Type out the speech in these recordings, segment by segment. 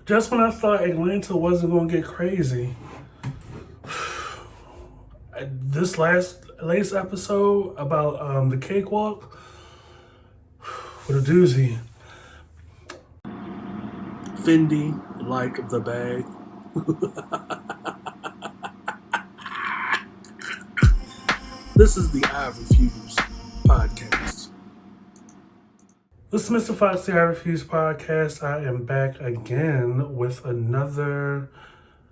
Just when I thought Atlanta wasn't going to get crazy, this latest episode about the cakewalk, with a doozy. Fendi, like the bag. This is the I Refuse podcast. This is Mr. Fox, the I Refuse podcast. I am back again with another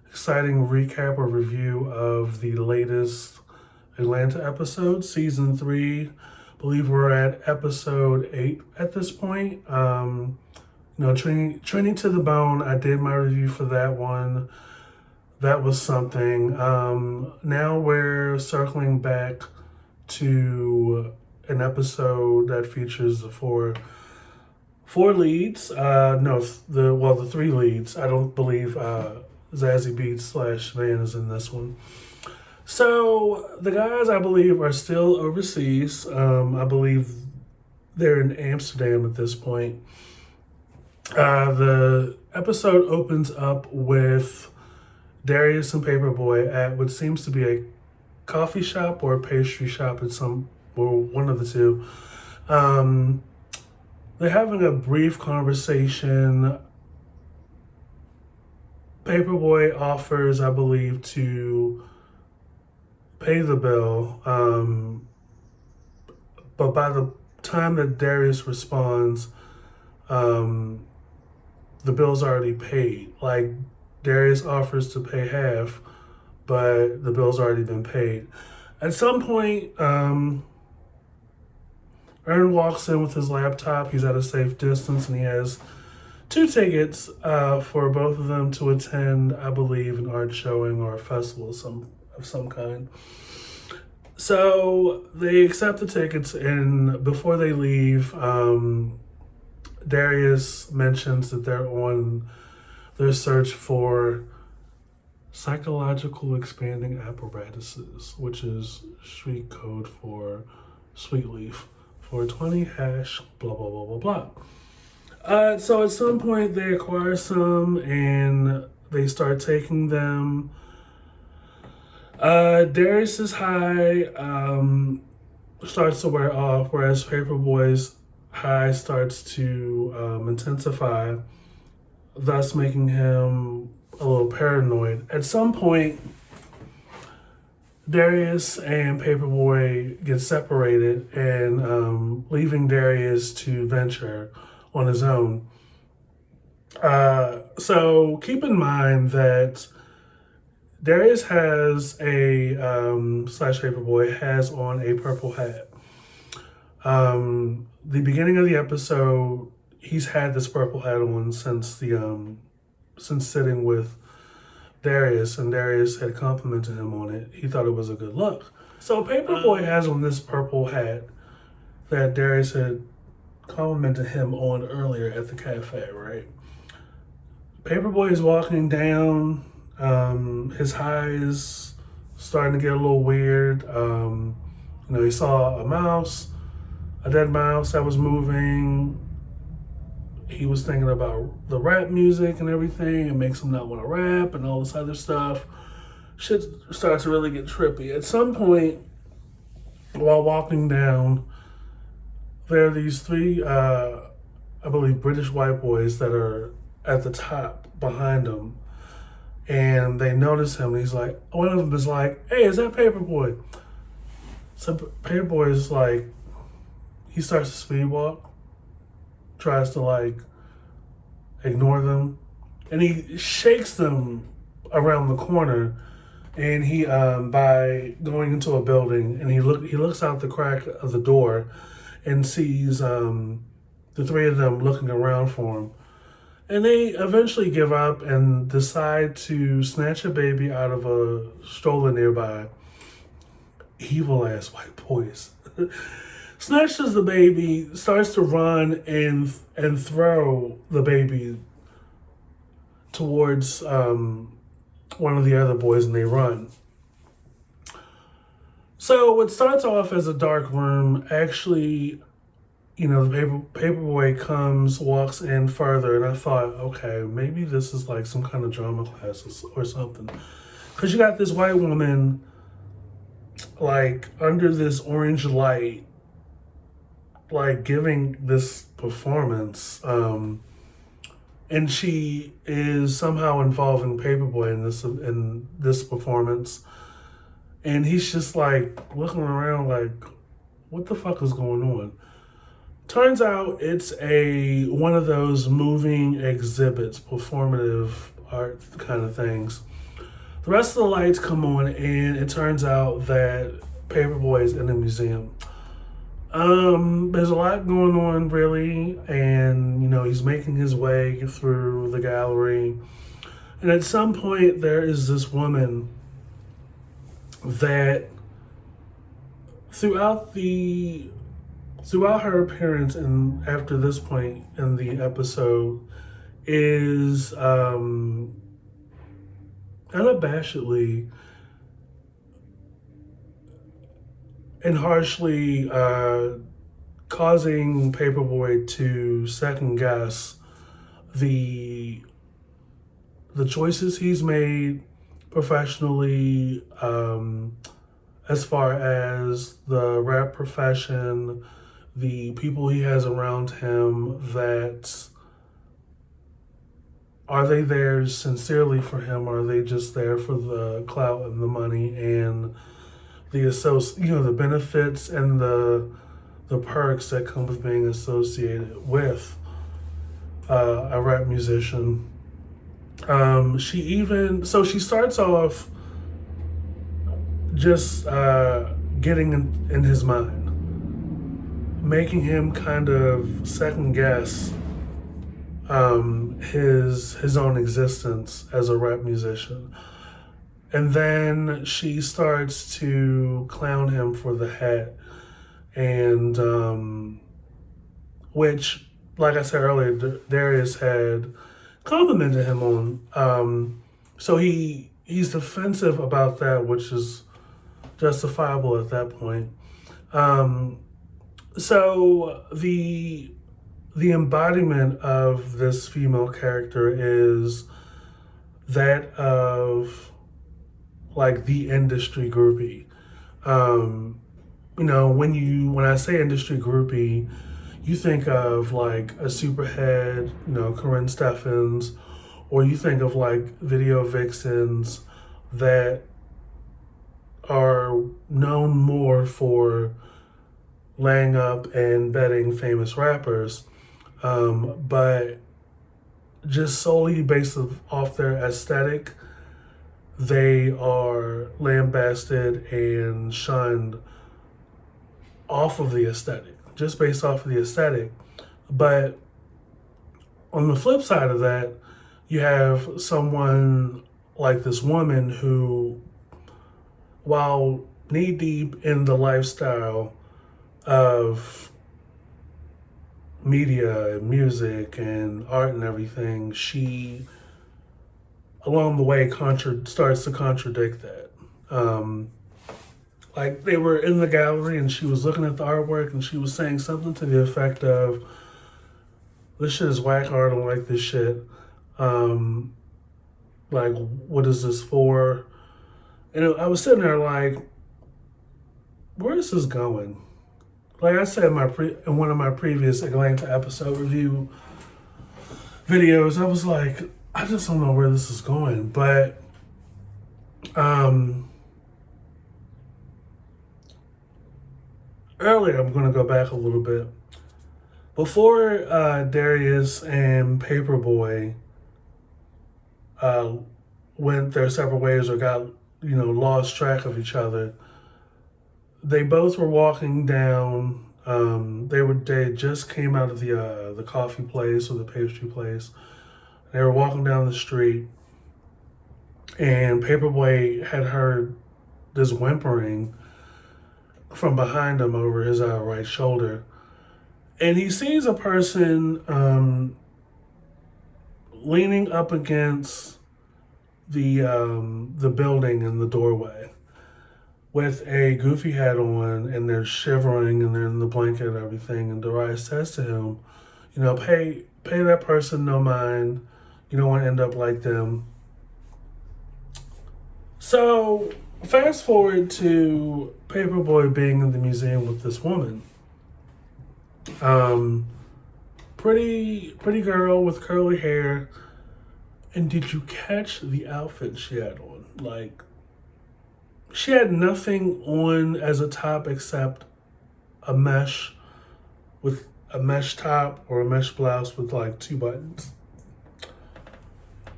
exciting recap or review of the latest Atlanta episode, season 3. I believe we're at episode 8 at this point. Training to the Bone. I did my review for that one. That was something. Now we're circling back to an episode that features the four leads. The 3 leads. I don't believe Zazie Beetz / Van is in this one. So the guys, I believe, are still overseas. I believe they're in Amsterdam at this point. The episode opens up with Darius and PaperBoi at what seems to be a coffee shop or a pastry shop or one of the two. They're having a brief conversation. PaperBoi offers, I believe, to pay the bill. But by the time that Darius responds, the bill's already paid. Like, Darius offers to pay half, but the bill's already been paid. At some point, Ern walks in with his laptop. He's at a safe distance, and he has 2 tickets for both of them to attend, I believe, an art showing or a festival of some kind. So they accept the tickets, and before they leave, Darius mentions that they're on their search for psychological expanding apparatuses, which is street code for sweet leaf, 420 hash, blah, blah, blah, blah, blah. So at some point they acquire some and they start taking them. Darius's high starts to wear off, whereas PaperBoi's high starts to intensify, thus making him a little paranoid. At some point, Darius and PaperBoi get separated, and leaving Darius to venture on his own. So keep in mind that Darius has / PaperBoi has on a purple hat. The beginning of the episode, he's had this purple hat on since sitting with Darius, and Darius had complimented him on it. He thought it was a good look. So PaperBoi has on this purple hat that Darius had complimented him on earlier at the cafe, right? PaperBoi is walking down. His high is starting to get a little weird. He saw a dead mouse that was moving. He was thinking about the rap music and everything. It makes him not want to rap and all this other stuff. Shit starts to really get trippy. At some point, while walking down, there are these 3, I believe, British white boys that are at the top behind him. And they notice him. And he's like, one of them is like, "Hey, is that PaperBoi?" So PaperBoi is like, he starts to speed walk, tries to ignore them, and he shakes them around the corner. And he by going into a building, and he looks out the crack of the door and sees the 3 of them looking around for him. And they eventually give up and decide to snatch a baby out of a stroller nearby. Evil ass white boys. Snatches the baby, starts to run and throw the baby towards one of the other boys, and they run. So what starts off as a dark room actually the paperboy comes, walks in further, and I thought, okay, maybe this is like some kind of drama classes or something. Because you got this white woman, like, under this orange light, like, giving this performance. And she is somehow involving Paperboy in this performance. And he's just, like, looking around like, what the fuck is going on? Turns out it's one of those moving exhibits, performative art kind of things. The rest of the lights come on, and it turns out that Paperboy is in a museum. There's a lot going on, really, and he's making his way through the gallery. And at some point, there is this woman that throughout her appearance and after this point in the episode is unabashedly and harshly causing Paperboy to second guess the choices he's made professionally, as far as the rap profession, the people he has around him, that are they there sincerely for him, or are they just there for the clout and the money and the benefits and the perks that come with being associated with a rap musician. She starts off just getting in his mind, making him kind of second guess his own existence as a rap musician. And then she starts to clown him for the hat, and which, like I said earlier, Darius had complimented him on. So he's defensive about that, which is justifiable at that point. So the embodiment of this female character is that of, like, the industry groupie. When I say industry groupie, you think of like a Superhead, Corinne Steffens, or you think of like video vixens that are known more for laying up and betting famous rappers, but just solely based off their aesthetic, they are lambasted and shunned off of the aesthetic, just based off of the aesthetic. But on the flip side of that, you have someone like this woman who, while knee deep in the lifestyle of media and music and art and everything, she, along the way, starts to contradict that. Like, they were in the gallery and she was looking at the artwork and she was saying something to the effect of, "This shit is whack art, I don't like this shit. Like, what is this for?" And I was sitting there like, where is this going? Like I said in one of my previous Atlanta episode review videos, I was like, I just don't know where this is going. But earlier, I'm going to go back a little bit. Before Darius and PaperBoi went their separate ways or got, lost track of each other, they both were walking down. They just came out of the coffee place or the pastry place. They were walking down the street, and PaperBoi had heard this whimpering from behind him over his right shoulder, and he sees a person leaning up against the building in the doorway. with a goofy hat on, and they're shivering and they're in the blanket and everything. And Darius says to him, pay that person no mind. You don't want to end up like them. So fast forward to PaperBoi being in the museum with this woman. Pretty girl with curly hair. And did you catch the outfit she had on? Like, she had nothing on as a top except a mesh top or a mesh blouse with like 2 buttons.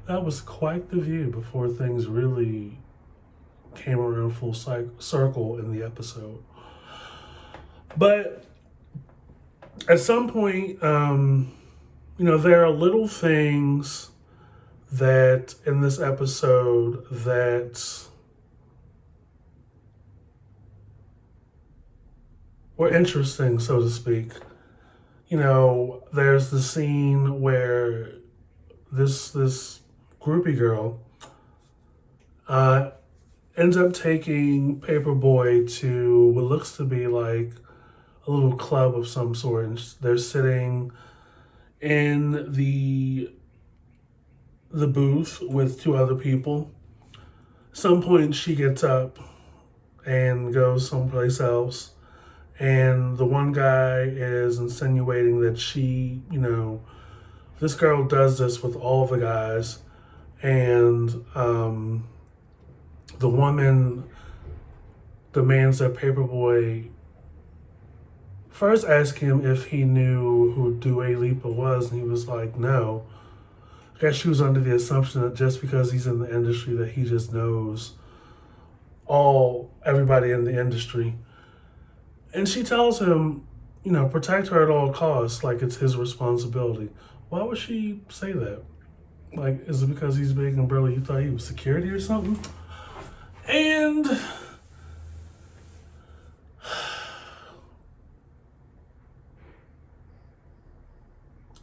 That was quite the view before things really came around full circle in the episode. But at some point, there are little things that in this episode that were interesting, so to speak. There's the scene where this groupie girl ends up taking PaperBoi to what looks to be like a little club of some sort, and they're sitting in the booth with 2 other people. At some point, she gets up and goes someplace else, and the one guy is insinuating that this girl does this with all the guys, and the woman demands that PaperBoi first ask him if he knew who Dua Lipa was, and he was like, no. I guess she was under the assumption that just because he's in the industry that he just knows everybody in the industry. And she tells him, protect her at all costs, like it's his responsibility. Why would she say that? Like, is it because he's big and burly? You thought he was security or something? And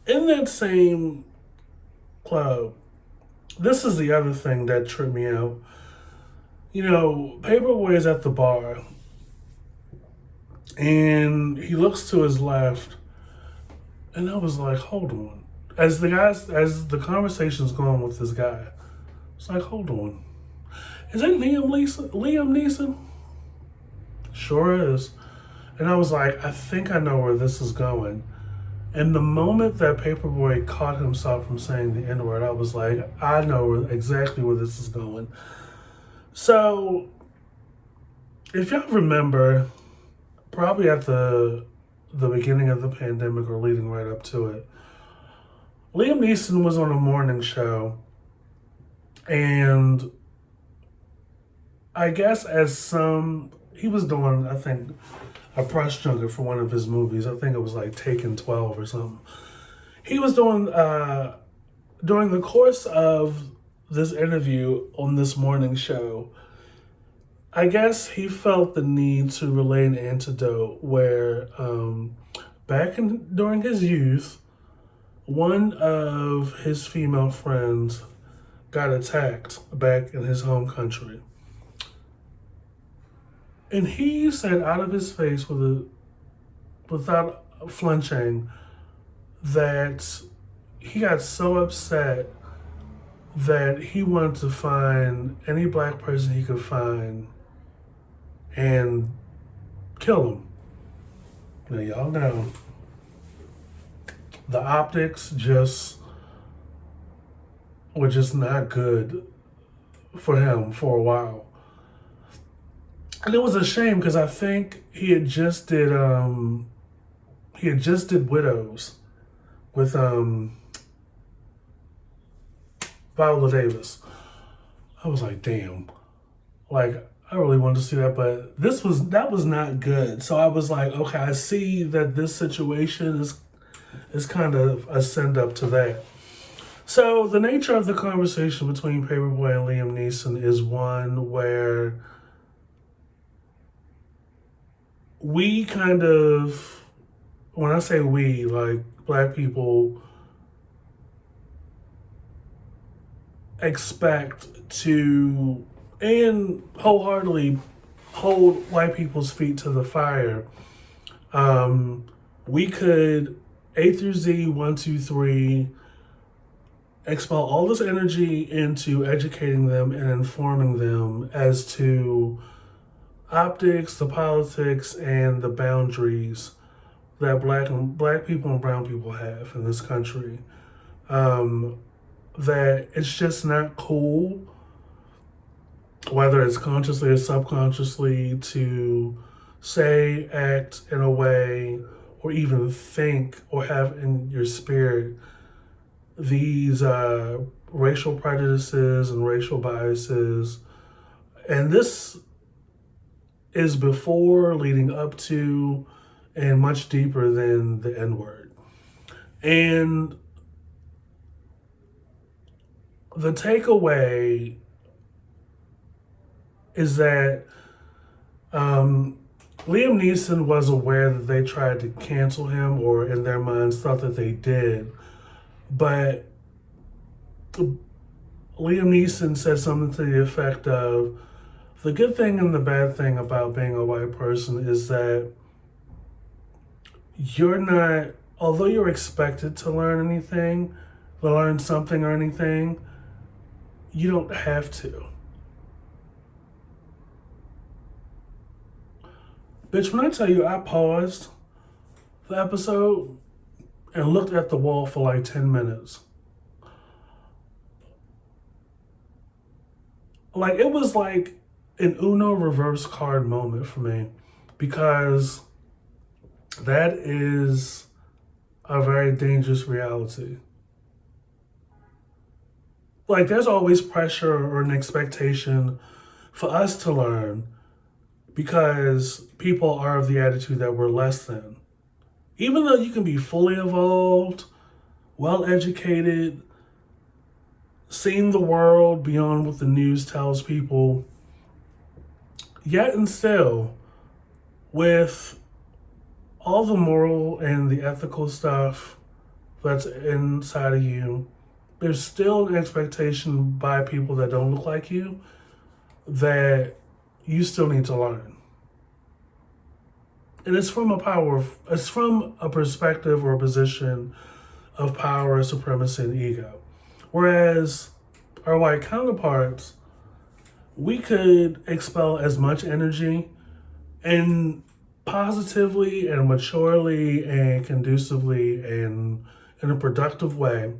in that same club, this is the other thing that tripped me out. PaperBoi is at the bar, and he looks to his left, and I was like, hold on. As the conversation's going with this guy, it's like, hold on. Is that Liam Neeson? Sure is. And I was like, I think I know where this is going. And the moment that PaperBoi caught himself from saying the N-word, I was like, I know exactly where this is going. So, if y'all remember, probably at the beginning of the pandemic or leading right up to it, Liam Neeson was on a morning show, and I guess he was doing, I think, a press junket for one of his movies. I think it was like Taken 12 or something. He was doing, during the course of this interview on this morning show, I guess he felt the need to relay an anecdote where during his youth, one of his female friends got attacked back in his home country. And he said out of his face without flinching that he got so upset that he wanted to find any black person he could find and kill him. Now, y'all know the optics were just not good for him for a while. And it was a shame because I think he had just did Widows with Viola Davis. I was like, damn. Like, I really wanted to see that, but that was not good. So I was like, okay, I see that this situation is kind of a send up to that. So the nature of the conversation between PaperBoi and Liam Neeson is one where we kind of, when I say we, like black people, expect to and wholeheartedly hold white people's feet to the fire. We could A through Z, 1, 2, 3, expel all this energy into educating them and informing them as to optics, the politics, and the boundaries that black people and brown people have in this country. That it's just not cool, whether it's consciously or subconsciously, to say, act in a way, or even think or have in your spirit these racial prejudices and racial biases. And this is before, leading up to, and much deeper than the N-word. And the takeaway is that Liam Neeson was aware that they tried to cancel him, or in their minds thought that they did. But Liam Neeson said something to the effect of, the good thing and the bad thing about being a white person is that you're not, although you're expected to learn anything, to learn something or anything, you don't have to. Bitch, when I tell you I paused the episode and looked at the wall for like 10 minutes. Like, it was like an Uno reverse card moment for me, because that is a very dangerous reality. Like, there's always pressure or an expectation for us to learn because people are of the attitude that we're less than. Even though you can be fully evolved, well-educated, seeing the world beyond what the news tells people, yet and still, with all the moral and the ethical stuff that's inside of you, there's still an expectation by people that don't look like you that you still need to learn. And it's from a perspective or a position of power, supremacy, and ego. Whereas our white counterparts, we could expel as much energy and positively and maturely and conducively and in a productive way.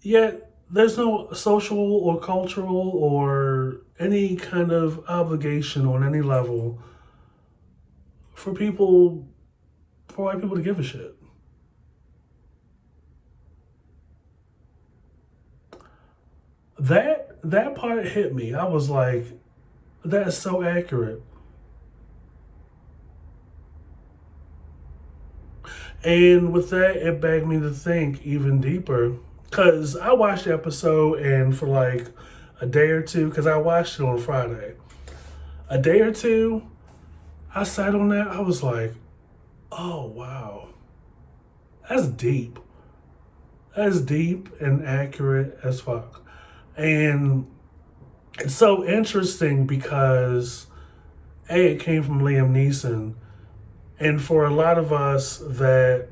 Yet there's no social or cultural or any kind of obligation on any level for white people to give a shit. That part hit me. I was like, that is so accurate. And with that, it begged me to think even deeper. Because I watched the episode, and for like a day or two, because I watched it on Friday, a day or two, I sat on that. I was like, oh, wow. That's deep. That's deep and accurate as fuck. And it's so interesting because, A, it came from Liam Neeson. And for a lot of us that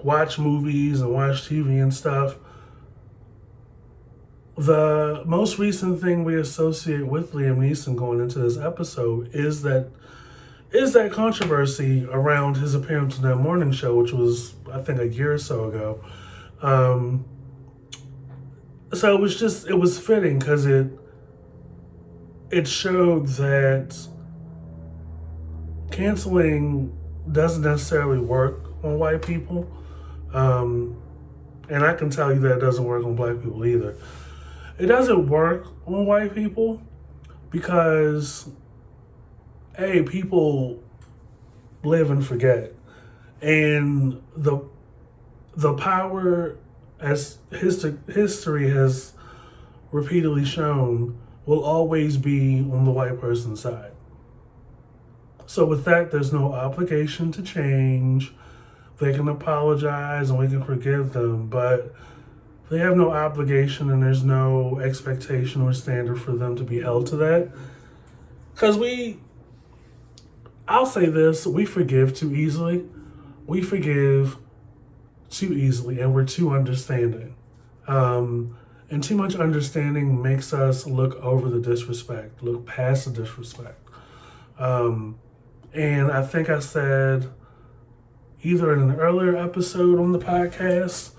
watch movies and watch TV and stuff, the most recent thing we associate with Liam Neeson going into this episode is that controversy around his appearance in that morning show, which was, I think, a year or so ago. So it was fitting because it showed that canceling doesn't necessarily work on white people. And I can tell you that it doesn't work on black people either. It doesn't work on white people because, A, people live and forget. And the power, as history has repeatedly shown, will always be on the white person's side. So with that, there's no obligation to change. They can apologize and we can forgive them. But they have no obligation and there's no expectation or standard for them to be held to that. Because I'll say this, we forgive too easily. We forgive too easily and we're too understanding. And too much understanding makes us look over the disrespect, look past the disrespect. And I think I said either in an earlier episode on the podcast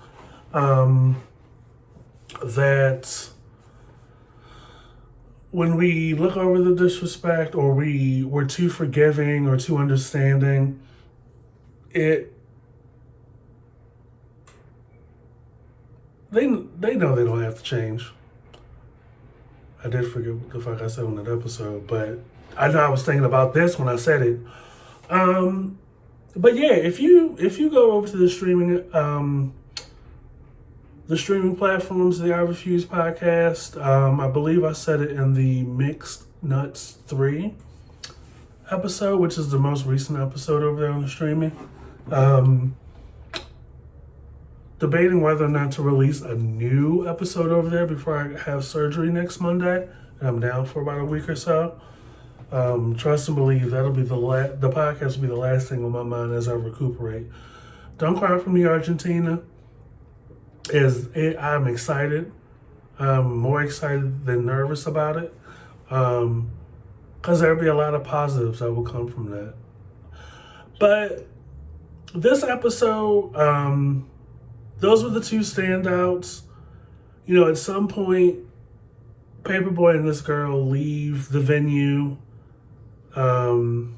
that when we look over the disrespect or we're too forgiving or too understanding, they know they don't have to change. I did forget what the fuck I said on that episode, but I know I was thinking about this when I said it. But yeah, if you go over to the streaming platforms, the I Refuse podcast, I believe I said it in the Mixed Nuts 3 episode, which is the most recent episode over there on the streaming. Debating whether or not to release a new episode over there before I have surgery next Monday. And I'm down for about a week or so. Trust and believe that'll be the podcast will be the last thing on my mind as I recuperate. Don't Cry for Me, Argentina. I'm excited. I'm more excited than nervous about it. Because there'll be a lot of positives that will come from that. But this episode, those were the two standouts. You know, at some point, PaperBoi and this girl leave the venue. And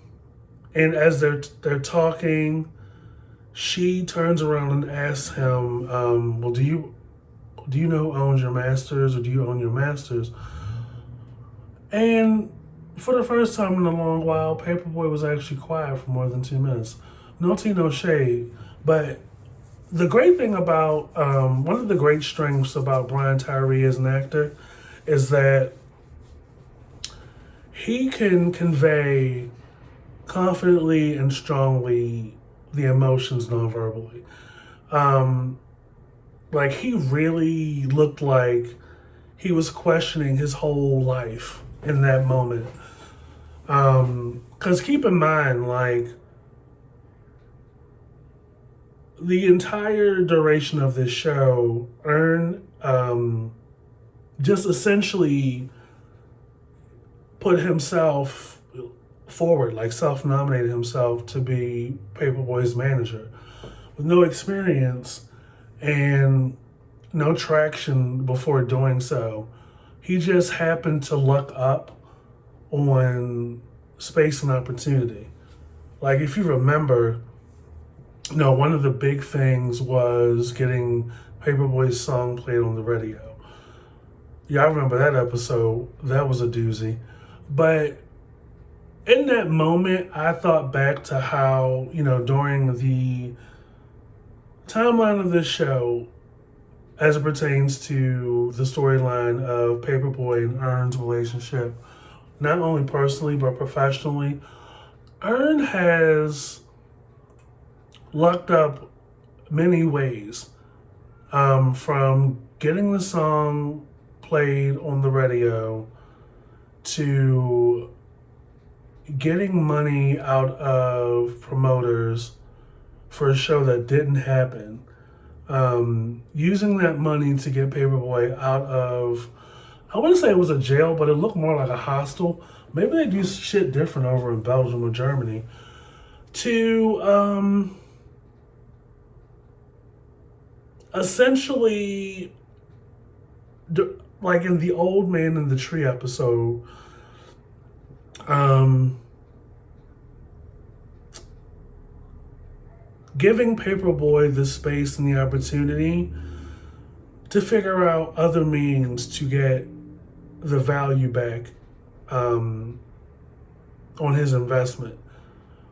as they're talking, she turns around and asks him, well, do you know who owns your masters, or do you own your masters? And for the first time in a long while, PaperBoi was actually quiet for more than 2 minutes. No tea, no shade. But the great thing about, one of the great strengths about Brian Tyree as an actor is that he can convey confidently and strongly the emotions non-verbally. Like, he really looked like he was questioning his whole life in that moment. Because keep in mind, like, the entire duration of this show, Earn just essentially put himself forward, like self-nominated himself to be PaperBoi's manager with no experience and no traction before doing so. He just happened to luck up on space and opportunity. Like, if you remember, you know, one of the big things was getting PaperBoi's song played on the radio. Yeah, I remember that episode. That was a doozy. But in that moment, I thought back to how, you know, during the timeline of this show, as it pertains to the storyline of PaperBoi and Earn's relationship, not only personally but professionally, Earn has lucked up many ways, from getting the song played on the radio to getting money out of promoters for a show that didn't happen, using that money to get PaperBoi out of, I wouldn't say it was a jail, but it looked more like a hostel. Maybe they do shit different over in Belgium or Germany. To essentially, like in the Old Man in the Tree episode, giving PaperBoi the space and the opportunity to figure out other means to get the value back on his investment.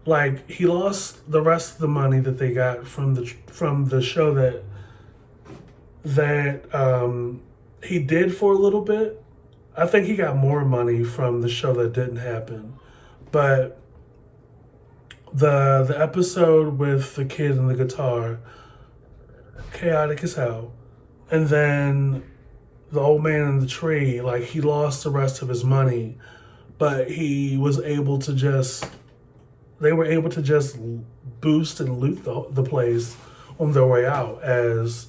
Like, he lost the rest of the money that they got from the show that he did for a little bit. I think he got more money from the show that didn't happen. But the episode with the kid and the guitar, chaotic as hell. And then the old man in the tree, like, he lost the rest of his money, but he was able to just, they were able to just boost and loot the place on their way out as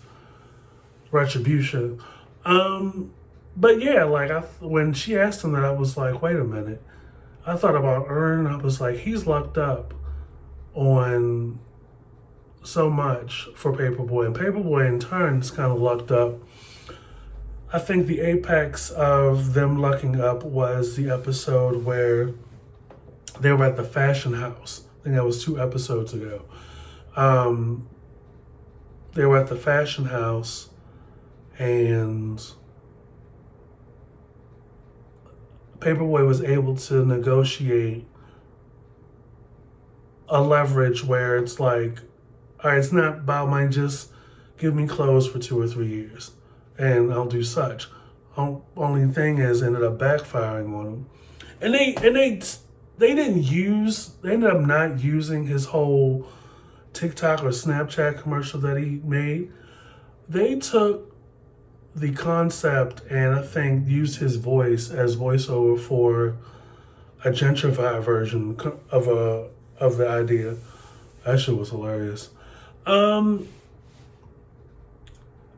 retribution. But yeah, like, when she asked him that, I was like, wait a minute. I thought about Ern. I was like, he's lucked up on so much for PaperBoi, and PaperBoi in turn is kind of lucked up. I think the apex of them lucking up was the episode where they were at the fashion house. I think that was 2 episodes ago. They were at the fashion house, and PaperBoi was able to negotiate a leverage where it's like, all right, it's not about my just give me clothes for 2 or 3 years and I'll do such. Only thing is, ended up backfiring on him, and they ended up not using his whole TikTok or Snapchat commercial that he made. They took the concept and I think used his voice as voiceover for a gentrified version of the idea. That shit was hilarious.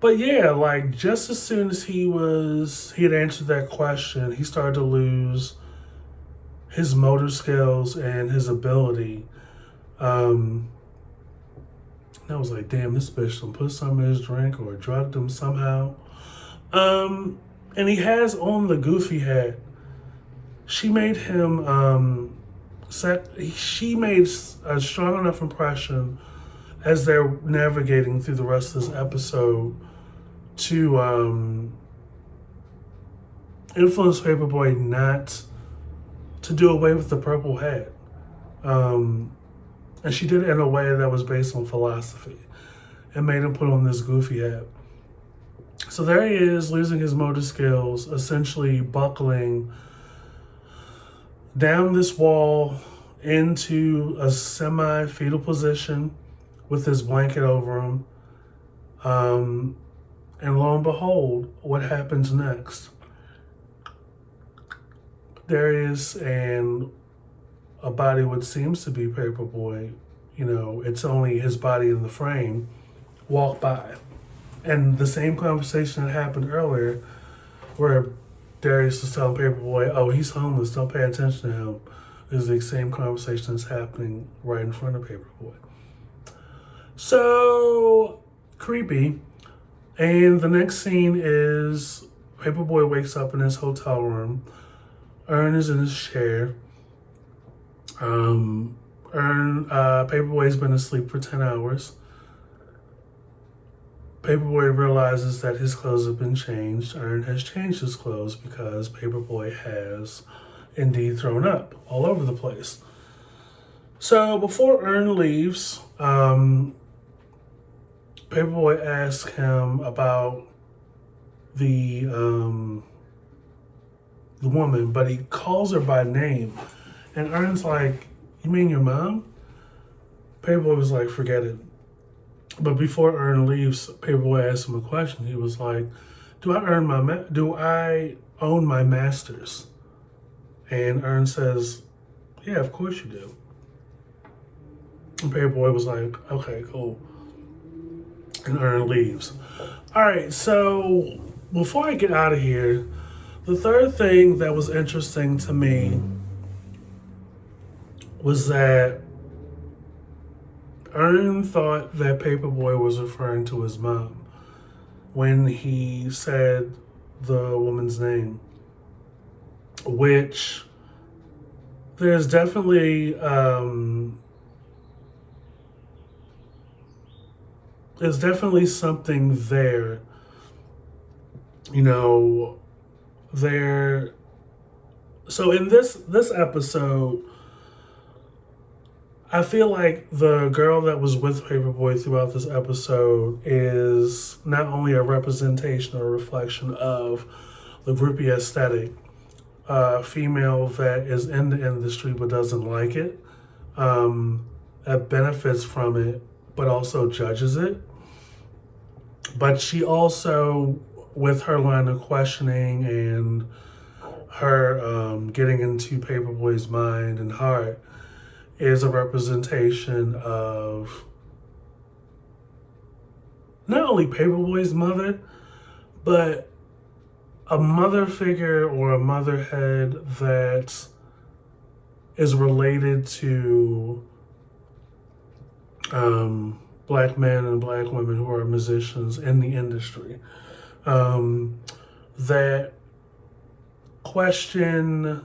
But yeah, like, just as soon as he had answered that question, he started to lose his motor skills and his ability. And I was like, damn, this bitch done put some in his drink or drugged him somehow. And he has on the Goofy hat. She made him she made a strong enough impression as they're navigating through the rest of this episode to influence PaperBoi not to do away with the purple hat. And she did it in a way that was based on philosophy and made him put on this Goofy hat. So there he is, losing his motor skills, essentially buckling down this wall into a semi-fetal position with his blanket over him. And lo and behold, what happens next? Darius and a body what seems to be PaperBoi, it's only his body in the frame, walk by. And the same conversation that happened earlier where Darius was telling PaperBoi, oh, he's homeless, don't pay attention to him, is the same conversation that's happening right in front of PaperBoi. So creepy. And the next scene is PaperBoi wakes up in his hotel room. Ern is in his chair. PaperBoi's been asleep for 10 hours. PaperBoi realizes that his clothes have been changed. Ern has changed his clothes because PaperBoi has indeed thrown up all over the place. So before Ern leaves, PaperBoi asks him about the woman, but he calls her by name. And Ern's like, you mean your mom? PaperBoi was like, forget it. But before Ern leaves, PaperBoi asks him a question. He was like, do I own my masters? And Ern says, yeah, of course you do. And PaperBoi was like, okay, cool. And Ern leaves. All right, so before I get out of here, the third thing that was interesting to me was that Ern thought that PaperBoi was referring to his mom when he said the woman's name, which there's definitely something there, So in this episode, I feel like the girl that was with PaperBoi throughout this episode is not only a representation or a reflection of the groupie aesthetic, female that is in the industry but doesn't like it, that benefits from it but also judges it. But she also, with her line of questioning and her getting into Paperboy's mind and heart, is a representation of not only Paperboy's mother, but a mother figure or a motherhead that is related to black men and black women who are musicians in the industry, that question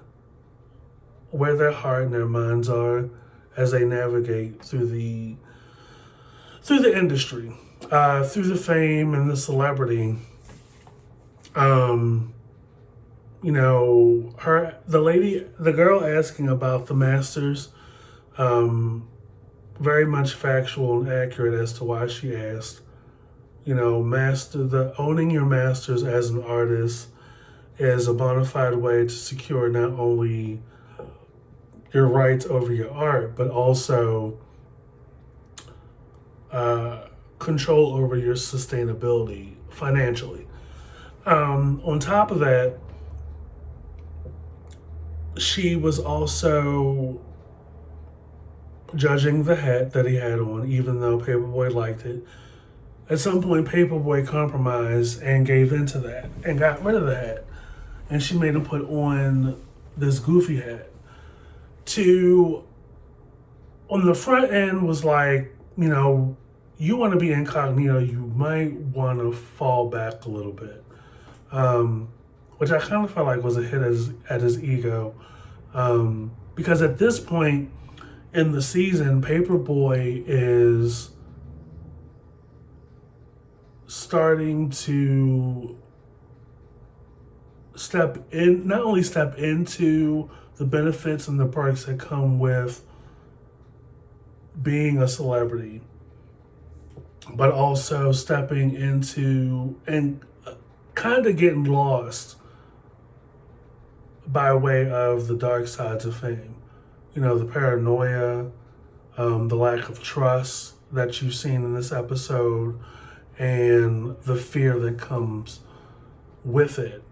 where their heart and their minds are as they navigate through the industry, through the fame and the celebrity. The girl asking about the masters, very much factual and accurate as to why she asked. Owning your masters as an artist is a bona fide way to secure not only your rights over your art, but also control over your sustainability financially. On top of that, she was also judging the hat that he had on, even though Paperboy liked it. At some point, Paperboy compromised and gave in to that and got rid of the hat. And she made him put on this goofy hat. On the front end was like, you want to be incognito, you might want to fall back a little bit. Which I kind of felt like was a hit at his ego. Because at this point in the season, Paperboy is starting to not only step into the benefits and the perks that come with being a celebrity, but also stepping into and kind of getting lost by way of the dark sides of fame. The paranoia, the lack of trust that you've seen in this episode, and the fear that comes with it.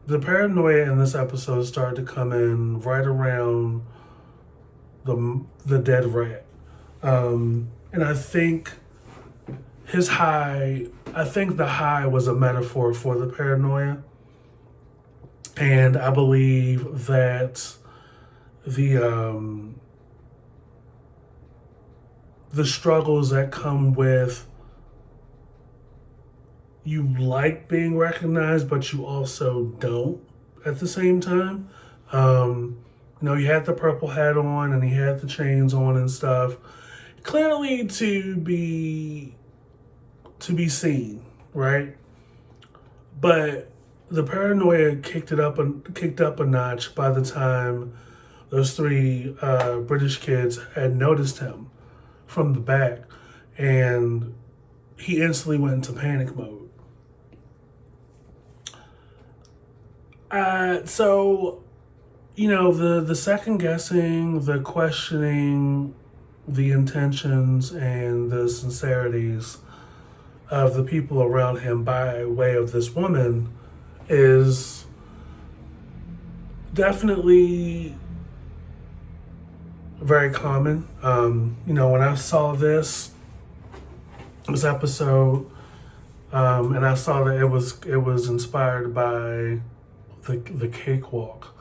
The paranoia in this episode started to come in right around the dead rat. And I think the high was a metaphor for the paranoia. And I believe that the struggles that come with you like being recognized, but you also don't at the same time. He had the purple hat on and he had the chains on and stuff, clearly to be seen, right? But the paranoia kicked up a notch by the time those three British kids had noticed him from the back, and he instantly went into panic mode. The second guessing, the questioning, the intentions and the sincerities of the people around him by way of this woman is definitely very common. When I saw this episode, and I saw that it was inspired by the cakewalk.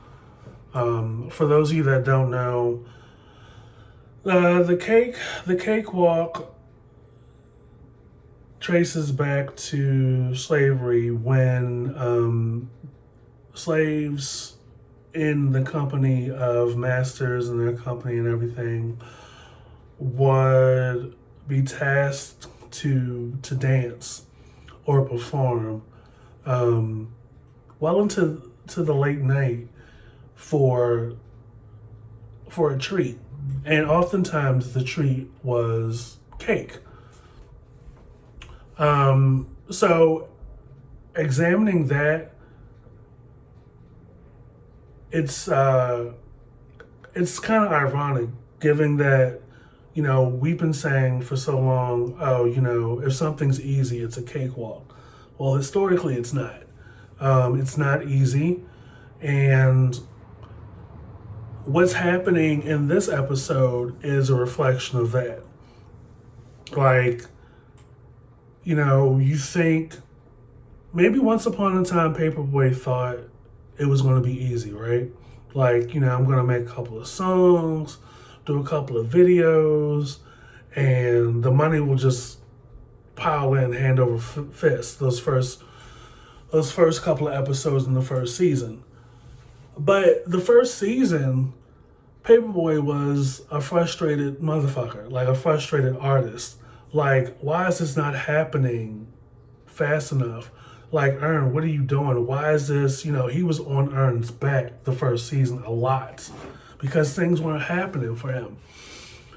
For those of you that don't know, the cakewalk traces back to slavery when slaves in the company of masters and their company and everything would be tasked to dance or perform well into the late night for a treat. And oftentimes the treat was cake. So examining that, it's kind of ironic, given that we've been saying for so long, oh, if something's easy, it's a cakewalk. Well, historically, it's not. It's not easy. And what's happening in this episode is a reflection of that. Like, you think maybe once upon a time, PaperBoi thought it was going to be easy, right? Like, I'm going to make a couple of songs, do a couple of videos, and the money will just pile in hand over fist those first couple of episodes in the first season. But the first season, PaperBoi was a frustrated motherfucker, like a frustrated artist. Like, why is this not happening fast enough? Like, Ern, what are you doing? Why is this, he was on Ern's back the first season a lot because things weren't happening for him.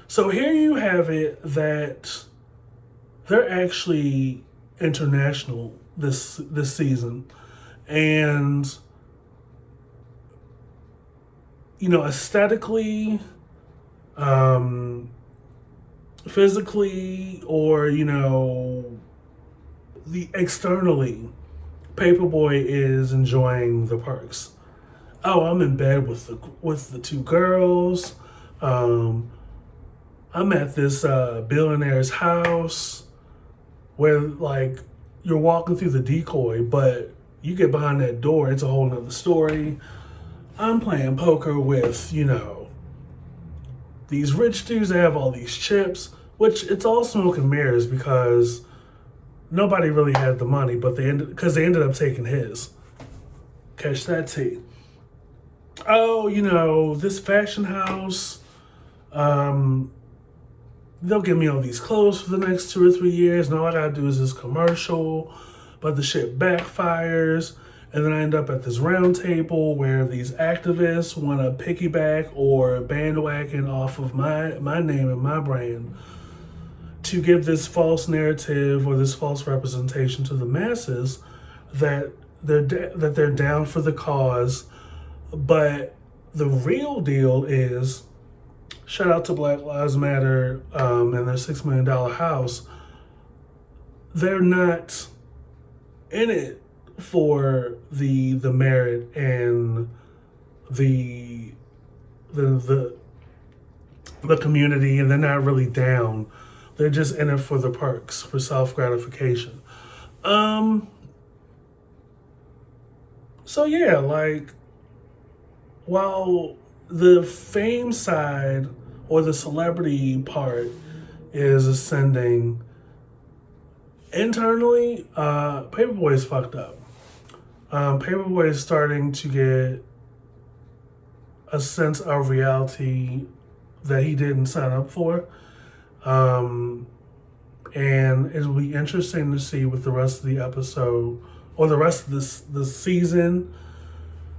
So here you have it that they're actually international this season. And, aesthetically, physically, or, externally, PaperBoi is enjoying the perks. Oh, I'm in bed with the two girls. I'm at this billionaire's house where, like, you're walking through the decoy, but you get behind that door, it's a whole nother story. I'm playing poker with, these rich dudes that have all these chips, which it's all smoke and mirrors because nobody really had the money, but they ended up taking his. Catch that tea. Oh, this fashion house, they'll give me all these clothes for the next 2 or 3 years, and all I gotta do is this commercial, but the shit backfires, and then I end up at this round table where these activists want to piggyback or bandwagon off of my name and my brand to give this false narrative or this false representation to the masses that they're down for the cause. But the real deal is, shout out to Black Lives Matter and their $6 million house, they're not in it for the merit and the community, and they're not really down. They're just in it for the perks, for self-gratification. So yeah, like, while the fame side or the celebrity part is ascending, internally, PaperBoi is fucked up. PaperBoi is starting to get a sense of reality that he didn't sign up for. And it'll be interesting to see what the rest of the episode or the rest of the season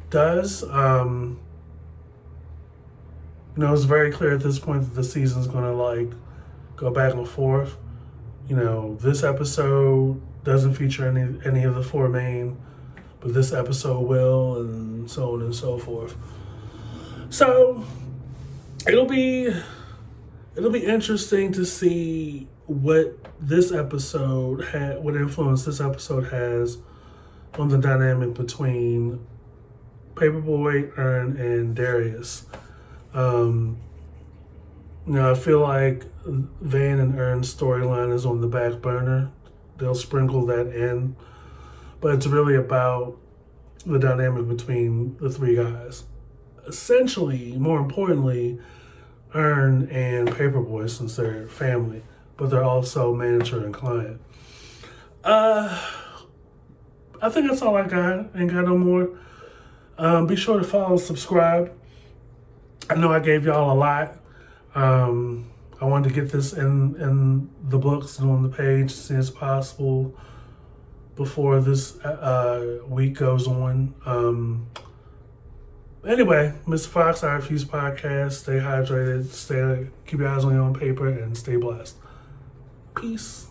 does. It's very clear at this point that the season's gonna like go back and forth. This episode doesn't feature any of the four main, but this episode will, and so on and so forth. So it'll be interesting to see what this episode what influence this episode has on the dynamic between PaperBoi, Ern, and Darius. I feel like Van and Ern's storyline is on the back burner. They'll sprinkle that in, but it's really about the dynamic between the three guys. Essentially, more importantly, Ern and PaperBoi, since they're family, but they're also manager and client. I think that's all I got. Ain't got no more. Be sure to follow and subscribe. I know I gave y'all a lot. I wanted to get this in the books and on the page as soon as possible before this week goes on. Anyway, Mr. Fox, I Refuse Podcast. Stay hydrated. Keep your eyes on your own paper and stay blessed. Peace.